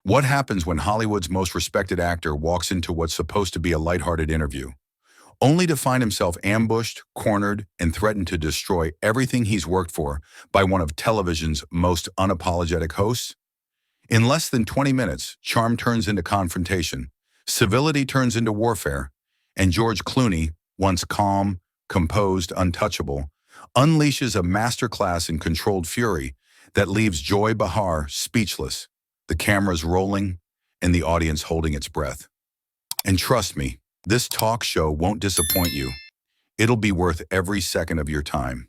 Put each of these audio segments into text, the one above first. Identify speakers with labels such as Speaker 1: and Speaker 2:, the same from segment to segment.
Speaker 1: What happens when Hollywood's most respected actor walks into what's supposed to be a lighthearted interview, only to find himself ambushed, cornered, and threatened to destroy everything he's worked for by one of television's most unapologetic hosts? In less than 20 minutes, charm turns into confrontation, civility turns into warfare, and George Clooney, once calm, composed, untouchable, unleashes a masterclass in controlled fury that leaves Joy Behar speechless, the cameras rolling, and the audience holding its breath. And trust me, this talk show won't disappoint you. It'll be worth every second of your time.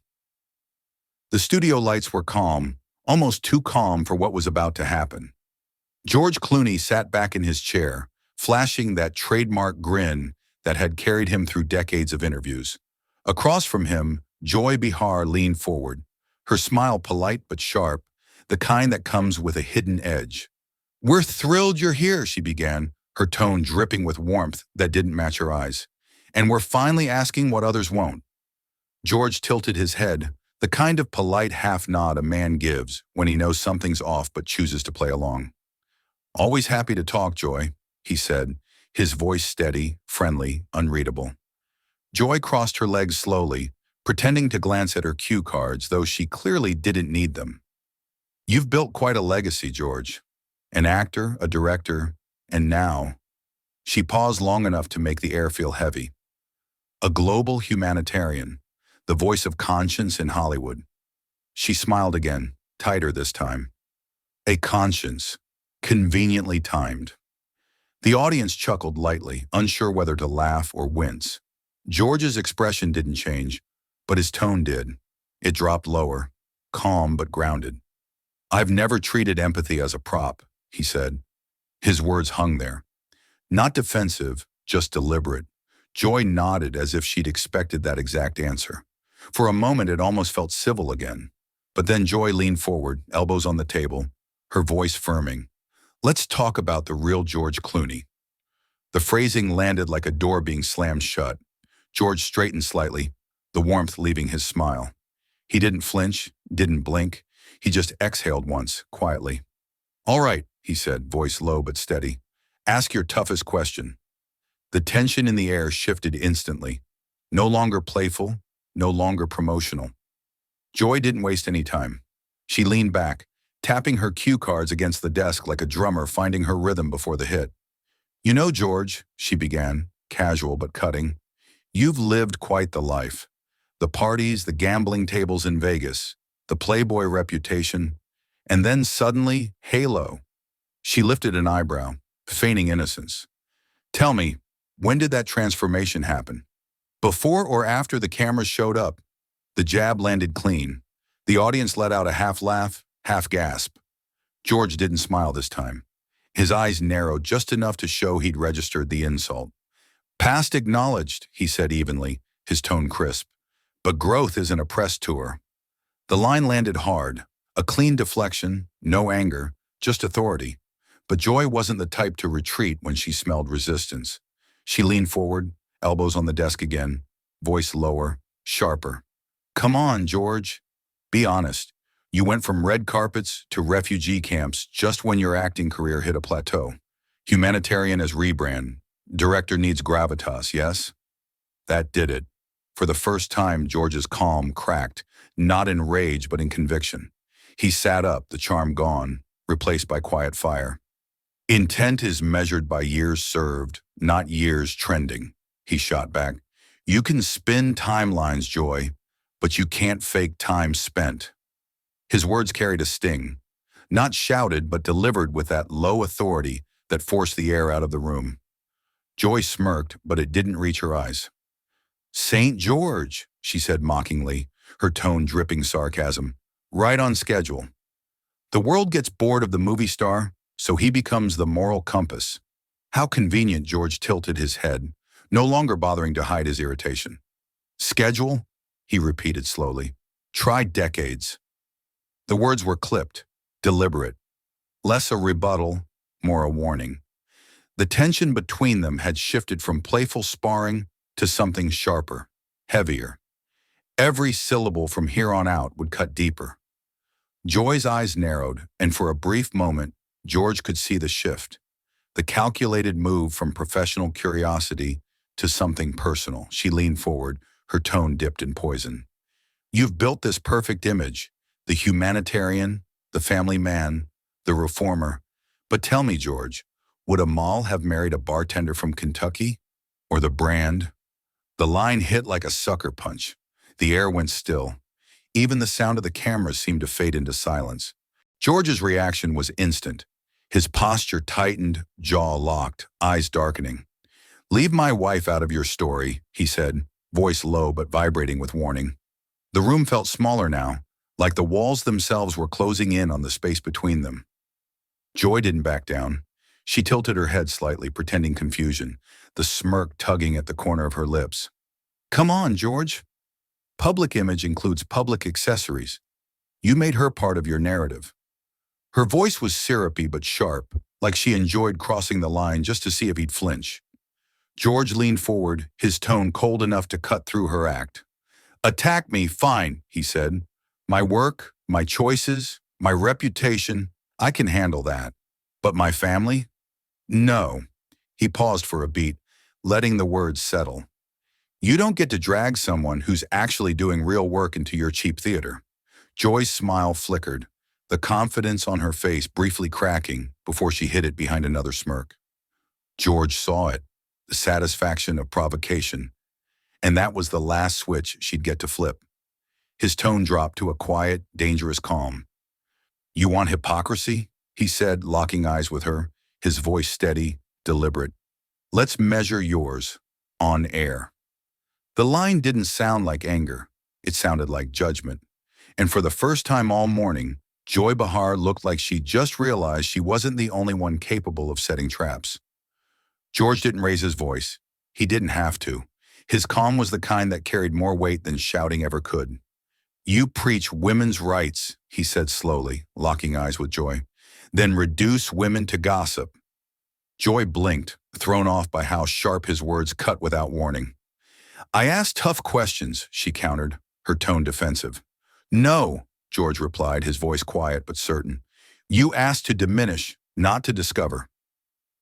Speaker 1: The studio lights were calm, almost too calm for what was about to happen. George Clooney sat back in his chair, flashing that trademark grin that had carried him through decades of interviews. Across from him, Joy Behar leaned forward, her smile polite but sharp, the kind that comes with a hidden edge. "We're thrilled you're here," she began, her tone dripping with warmth that didn't match her eyes. "And we're finally asking what others won't." George tilted his head, the kind of polite half-nod a man gives when he knows something's off but chooses to play along. "Always happy to talk, Joy," he said, his voice steady, friendly, unreadable. Joy crossed her legs slowly, pretending to glance at her cue cards, though she clearly didn't need them. "You've built quite a legacy, George. An actor, a director, and now—" She paused long enough to make the air feel heavy. "A global humanitarian, the voice of conscience in Hollywood." She smiled again, tighter this time. A conscience, conveniently timed. The audience chuckled lightly, unsure whether to laugh or wince. George's expression didn't change, but his tone did. It dropped lower, calm but grounded. "I've never treated empathy as a prop," he said. His words hung there. Not defensive, just deliberate. Joy nodded as if she'd expected that exact answer. For a moment it almost felt civil again. But then Joy leaned forward, elbows on the table, her voice firming. "Let's talk about the real George Clooney." The phrasing landed like a door being slammed shut. George straightened slightly, the warmth leaving his smile. He didn't flinch, didn't blink. He just exhaled once, quietly. "All right," he said, voice low but steady. "Ask your toughest question." The tension in the air shifted instantly. No longer playful, no longer promotional. Joy didn't waste any time. She leaned back, tapping her cue cards against the desk like a drummer finding her rhythm before the hit. "You know, George," she began, casual but cutting, "you've lived quite the life. The parties, the gambling tables in Vegas, the playboy reputation, and then suddenly, Halo." She lifted an eyebrow, feigning innocence. "Tell me, when did that transformation happen? Before or after the cameras showed up?" The jab landed clean. The audience let out a half laugh, half gasp. George didn't smile this time. His eyes narrowed just enough to show he'd registered the insult. "Past acknowledged," he said evenly, his tone crisp. "But growth isn't a press tour." The line landed hard, a clean deflection, no anger, just authority. But Joy wasn't the type to retreat when she smelled resistance. She leaned forward, elbows on the desk again, voice lower, sharper. "Come on, George. Be honest. You went from red carpets to refugee camps just when your acting career hit a plateau. Humanitarian as rebrand. Director needs gravitas, yes?" That did it. For the first time, George's calm cracked, not in rage but in conviction. He sat up, the charm gone, replaced by quiet fire. "Intent is measured by years served, not years trending," he shot back. "You can spin timelines, Joy, but you can't fake time spent." His words carried a sting, not shouted but delivered with that low authority that forced the air out of the room. Joy smirked, but it didn't reach her eyes. "St. George," she said mockingly, her tone dripping sarcasm. "Right on schedule. The world gets bored of the movie star, so he becomes the moral compass." How convenient. George tilted his head, no longer bothering to hide his irritation. "Schedule?" he repeated slowly. "Try decades." The words were clipped, deliberate. Less a rebuttal, more a warning. The tension between them had shifted from playful sparring to something sharper, heavier. Every syllable from here on out would cut deeper. Joy's eyes narrowed, and for a brief moment, George could see the shift, the calculated move from professional curiosity to something personal. She leaned forward, her tone dipped in poison. You've built this perfect image, the humanitarian, the family man, the reformer. But tell me, George, would Amal have married a bartender from Kentucky? Or the brand? The line hit like a sucker punch. The air went still. Even the sound of the cameras seemed to fade into silence. George's reaction was instant. His posture tightened, jaw locked, eyes darkening. Leave my wife out of your story, he said, voice low but vibrating with warning. The room felt smaller now, like the walls themselves were closing in on the space between them. Joy didn't back down. She tilted her head slightly, pretending confusion, the smirk tugging at the corner of her lips. Come on, George. Public image includes public accessories. You made her part of your narrative. Her voice was syrupy but sharp, like she enjoyed crossing the line just to see if he'd flinch. George leaned forward, his tone cold enough to cut through her act. Attack me, fine, he said. My work, my choices, my reputation, I can handle that. But my family? No. He paused for a beat, letting the words settle. You don't get to drag someone who's actually doing real work into your cheap theater. Joy's smile flickered, the confidence on her face briefly cracking before she hid it behind another smirk. George saw it, the satisfaction of provocation, and that was the last switch she'd get to flip. His tone dropped to a quiet, dangerous calm. You want hypocrisy? He said, locking eyes with her, his voice steady, deliberate. Let's measure yours, on air. The line didn't sound like anger. It sounded like judgment. And for the first time all morning, Joy Behar looked like she just realized she wasn't the only one capable of setting traps. George didn't raise his voice. He didn't have to. His calm was the kind that carried more weight than shouting ever could. You preach women's rights, he said slowly, locking eyes with Joy. Then reduce women to gossip. Joy blinked, thrown off by how sharp his words cut without warning. I asked tough questions, she countered, her tone defensive. No, George replied, his voice quiet but certain. You asked to diminish, not to discover.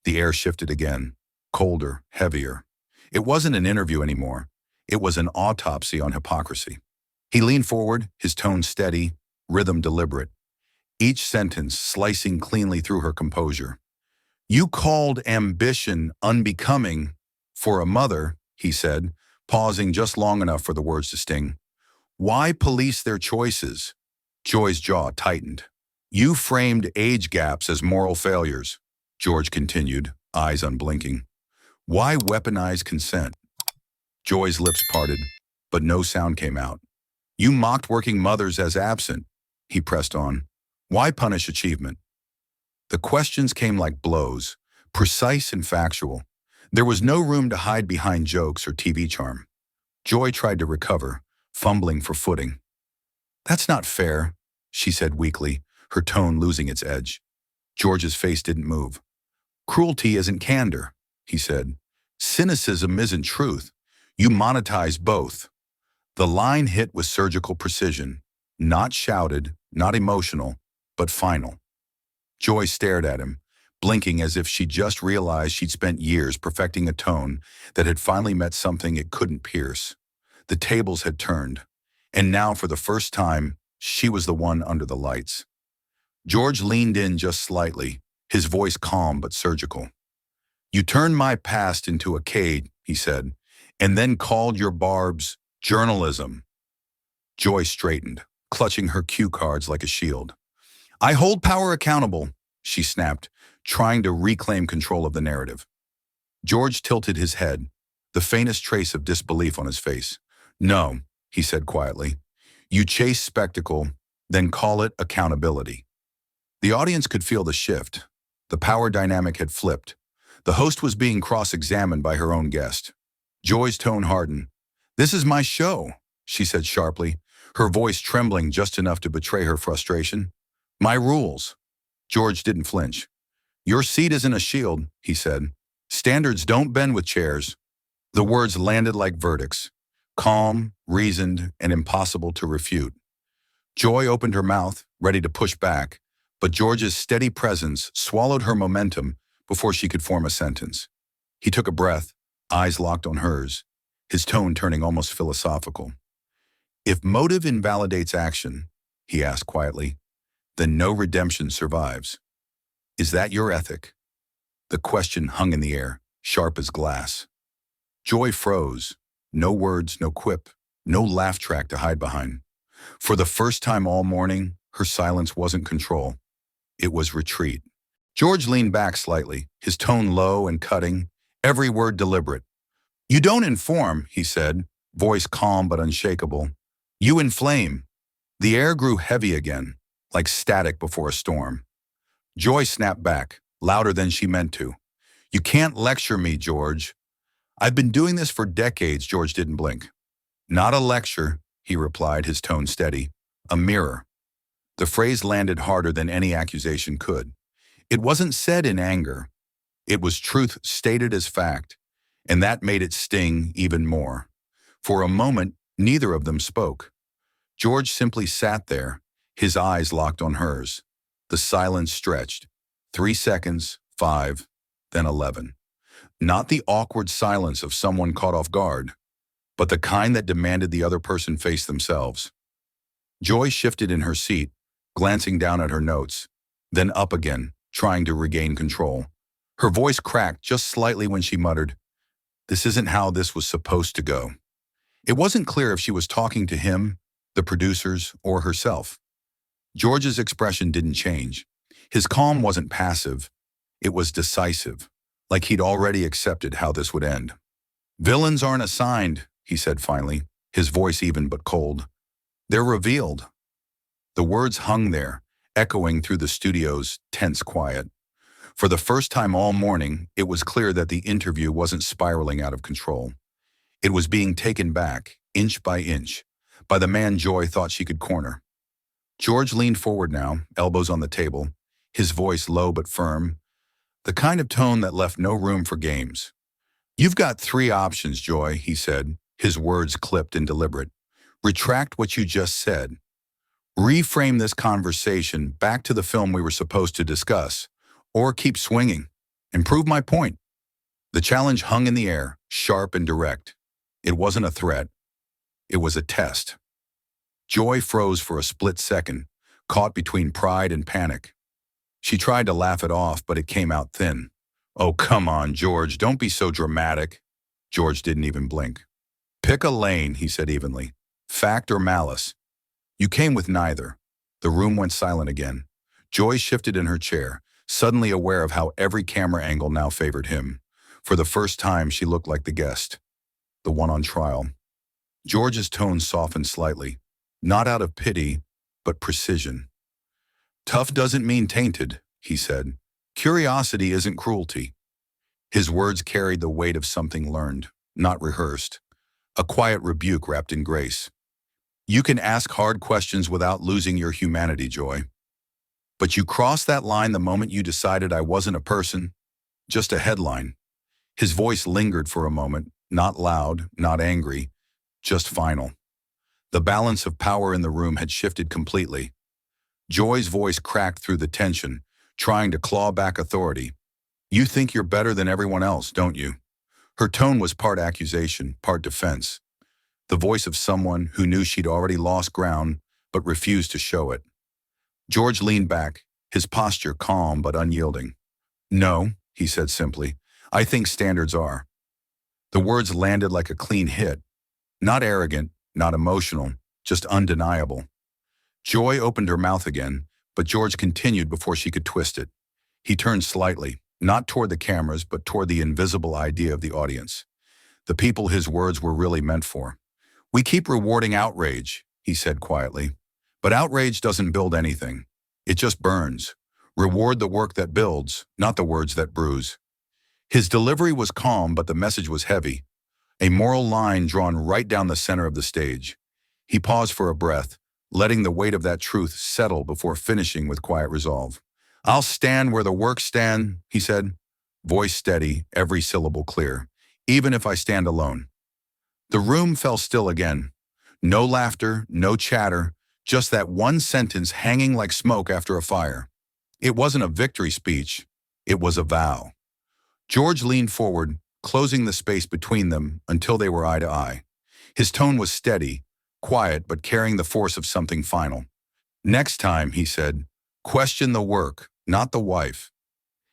Speaker 1: The air shifted again, colder, heavier. It wasn't an interview anymore. It was an autopsy on hypocrisy. He leaned forward, his tone steady, rhythm deliberate, each sentence slicing cleanly through her composure. You called ambition unbecoming for a mother, he said, pausing just long enough for the words to sting. Why police their choices? Joy's jaw tightened. You framed age gaps as moral failures, George continued, eyes unblinking. Why weaponize consent? Joy's lips parted, but no sound came out. You mocked working mothers as absent, he pressed on. Why punish achievement? The questions came like blows, precise and factual. There was no room to hide behind jokes or TV charm. Joy tried to recover, fumbling for footing. That's not fair, she said weakly, her tone losing its edge. George's face didn't move. Cruelty isn't candor, he said. Cynicism isn't truth. You monetize both. The line hit with surgical precision, not shouted, not emotional, but final. Joy stared at him, blinking as if she just realized she'd spent years perfecting a tone that had finally met something it couldn't pierce. The tables had turned, and now for the first time, she was the one under the lights. George leaned in just slightly, his voice calm but surgical. You turned my past into a cage, he said, and then called your barbs journalism. Joy straightened, clutching her cue cards like a shield. I hold power accountable, she snapped, trying to reclaim control of the narrative. George tilted his head, the faintest trace of disbelief on his face. No, he said quietly. You chase spectacle, then call it accountability. The audience could feel the shift. The power dynamic had flipped. The host was being cross-examined by her own guest. Joy's tone hardened. This is my show, she said sharply, her voice trembling just enough to betray her frustration. My rules. George didn't flinch. Your seat isn't a shield, he said. Standards don't bend with chairs. The words landed like verdicts, calm, reasoned, and impossible to refute. Joy opened her mouth, ready to push back, but George's steady presence swallowed her momentum before she could form a sentence. He took a breath, eyes locked on hers, his tone turning almost philosophical. "If motive invalidates action," he asked quietly, "then no redemption survives. Is that your ethic?" The question hung in the air, sharp as glass. Joy froze. No words, no quip, no laugh track to hide behind. For the first time all morning, her silence wasn't control. It was retreat. George leaned back slightly, his tone low and cutting, every word deliberate. "You don't inform," he said, voice calm but unshakable. "You inflame." The air grew heavy again, like static before a storm. Joy snapped back, louder than she meant to. "You can't lecture me, George." "I've been doing this for decades," George didn't blink. "Not a lecture," he replied, his tone steady. "A mirror." The phrase landed harder than any accusation could. It wasn't said in anger. It was truth stated as fact, and that made it sting even more. For a moment, neither of them spoke. George simply sat there, his eyes locked on hers. The silence stretched. 3 seconds, 5, then 11. Not the awkward silence of someone caught off guard, but the kind that demanded the other person face themselves. Joy shifted in her seat, glancing down at her notes, then up again, trying to regain control. Her voice cracked just slightly when she muttered, "This isn't how this was supposed to go." It wasn't clear if she was talking to him, the producers, or herself. George's expression didn't change. His calm wasn't passive. It was decisive, like he'd already accepted how this would end. "Villains aren't assigned," he said finally, his voice even but cold. "They're revealed." The words hung there, echoing through the studio's tense quiet. For the first time all morning, it was clear that the interview wasn't spiraling out of control. It was being taken back, inch by inch, by the man Joy thought she could corner. George leaned forward now, elbows on the table, his voice low but firm, the kind of tone that left no room for games. "You've got 3 options, Joy," he said, his words clipped and deliberate. "Retract what you just said. Reframe this conversation back to the film we were supposed to discuss, or keep swinging and prove my point." The challenge hung in the air, sharp and direct. It wasn't a threat. It was a test. Joy froze for a split second, caught between pride and panic. She tried to laugh it off, but it came out thin. "Oh, come on, George, don't be so dramatic." George didn't even blink. "Pick a lane," he said evenly. "Fact or malice." "You came with neither." The room went silent again. Joy shifted in her chair, suddenly aware of how every camera angle now favored him. For the first time, she looked like the guest, the one on trial. George's tone softened slightly, not out of pity, but precision. "Tough doesn't mean tainted," he said. "Curiosity isn't cruelty." His words carried the weight of something learned, not rehearsed, a quiet rebuke wrapped in grace. "You can ask hard questions without losing your humanity, Joy. But you crossed that line the moment you decided I wasn't a person, just a headline." His voice lingered for a moment, not loud, not angry, just final. The balance of power in the room had shifted completely. Joy's voice cracked through the tension, trying to claw back authority. "You think you're better than everyone else, don't you?" Her tone was part accusation, part defense. The voice of someone who knew she'd already lost ground, but refused to show it. George leaned back, his posture calm but unyielding. "No," he said simply. "I think standards are." The words landed like a clean hit. Not arrogant, not emotional, just undeniable. Joy opened her mouth again, but George continued before she could twist it. He turned slightly, not toward the cameras, but toward the invisible idea of the audience. The people his words were really meant for. "We keep rewarding outrage," he said quietly. "But outrage doesn't build anything. It just burns. Reward the work that builds, not the words that bruise." His delivery was calm, but the message was heavy. A moral line drawn right down the center of the stage. He paused for a breath, letting the weight of that truth settle before finishing with quiet resolve. "I'll stand where the work stand," he said, voice steady, every syllable clear, "even if I stand alone." The room fell still again. No laughter, no chatter, just that one sentence hanging like smoke after a fire. It wasn't a victory speech, it was a vow. George leaned forward, closing the space between them until they were eye to eye. His tone was steady, quiet, but carrying the force of something final. Next time, he said, question the work, not the wife.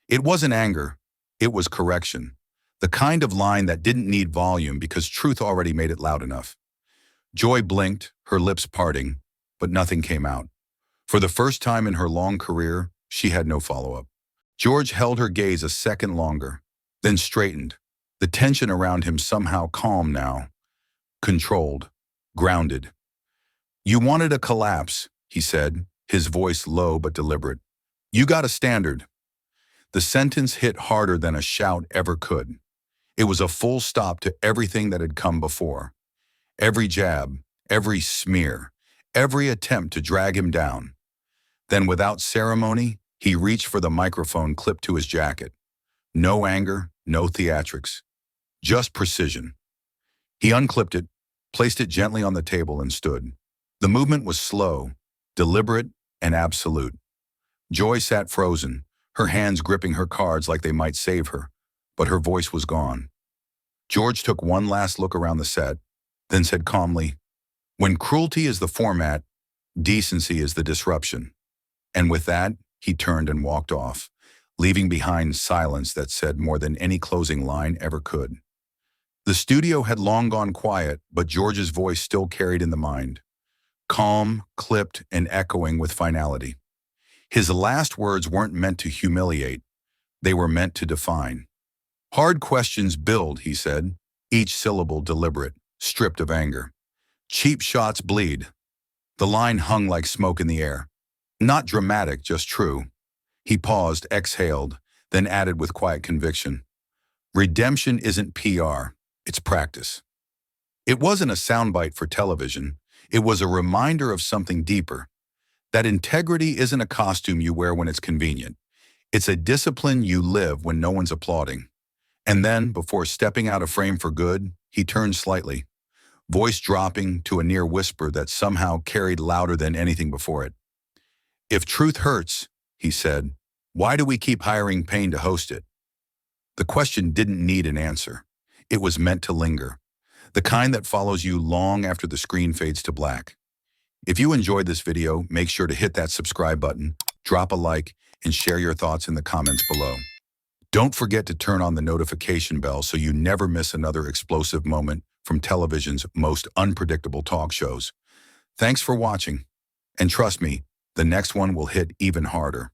Speaker 1: It wasn't anger, it was correction. The kind of line that didn't need volume because truth already made it loud enough. Joy blinked, her lips parting, but nothing came out. For the first time in her long career, she had no follow-up. George held her gaze a second longer, then straightened, the tension around him somehow calm now, controlled, grounded. You wanted a collapse, he said, his voice low but deliberate. You got a standard. The sentence hit harder than a shout ever could. It was a full stop to everything that had come before. Every jab, every smear, every attempt to drag him down. Then without ceremony, he reached for the microphone clipped to his jacket. No anger, no theatrics, just precision. He unclipped it, placed it gently on the table and stood. The movement was slow, deliberate, and absolute. Joy sat frozen, her hands gripping her cards like they might save her, but her voice was gone. George took one last look around the set, then said calmly, when cruelty is the format, decency is the disruption. And with that, he turned and walked off, leaving behind silence that said more than any closing line ever could. The studio had long gone quiet, but George's voice still carried in the mind, calm, clipped, and echoing with finality. His last words weren't meant to humiliate, they were meant to define. Hard questions build, he said, each syllable deliberate, stripped of anger. Cheap shots bleed. The line hung like smoke in the air. Not dramatic, just true. He paused, exhaled, then added with quiet conviction. Redemption isn't PR, it's practice. It wasn't a soundbite for television. It was a reminder of something deeper. That integrity isn't a costume you wear when it's convenient. It's a discipline you live when no one's applauding. And then, before stepping out of frame for good, he turned slightly, voice dropping to a near whisper that somehow carried louder than anything before it. If truth hurts, he said, why do we keep hiring pain to host it? The question didn't need an answer. It was meant to linger, the kind that follows you long after the screen fades to black. If you enjoyed this video, make sure to hit that subscribe button, drop a like, and share your thoughts in the comments below. Don't forget to turn on the notification bell so you never miss another explosive moment from television's most unpredictable talk shows. Thanks for watching, and trust me, the next one will hit even harder.